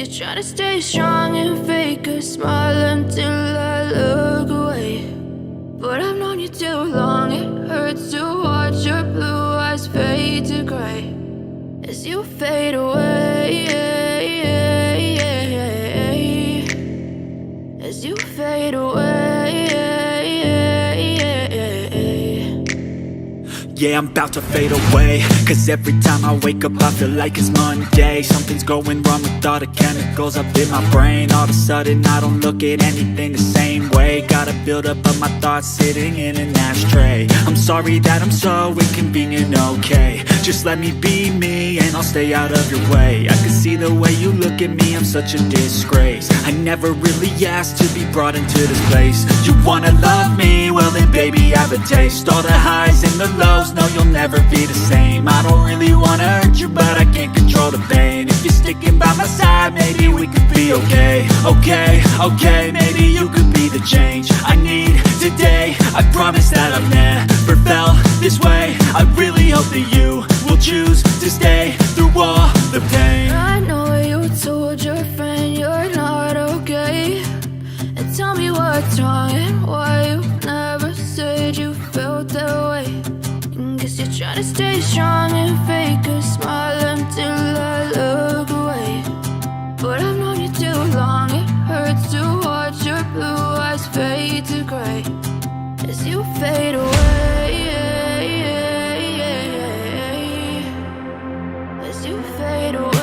you're trying to stay strong and fake a smile until I look away. But I've known you too long, it hurts to watch your blue eyes fade to gray as you fade away, as you fade away. Yeah, I'm about to fade away, cause every time I wake up I feel like it's Monday. Something's going wrong with all the chemicals up in my brain. All of a sudden I don't look at anything the same way. Gotta build up of my thoughts sitting in an ashtray. I'm sorry that I'm so inconvenient, okay. Just let me be me and I'll stay out of your way. I can see the way you look at me, I'm such a disgrace. I never really asked to be brought into this place. You wanna love me? Well then baby I have a taste. All the highs and the lows, no you'll never be the same. I don't really wanna hurt you but I can't control the pain. If you're sticking by my side maybe we could be okay. Okay, maybe you could be the change I need today. I promise that I've never felt this way. I really hope that you will choose to stay through all the pain. I know you told your friend you're not okay, and tell me what's wrong and why you never said you felt that way. Guess you're trying to stay strong and fake a smile until I look away. But I've known you too long, it hurts to watch your blue eyes fade to gray as you fade away, as you fade away.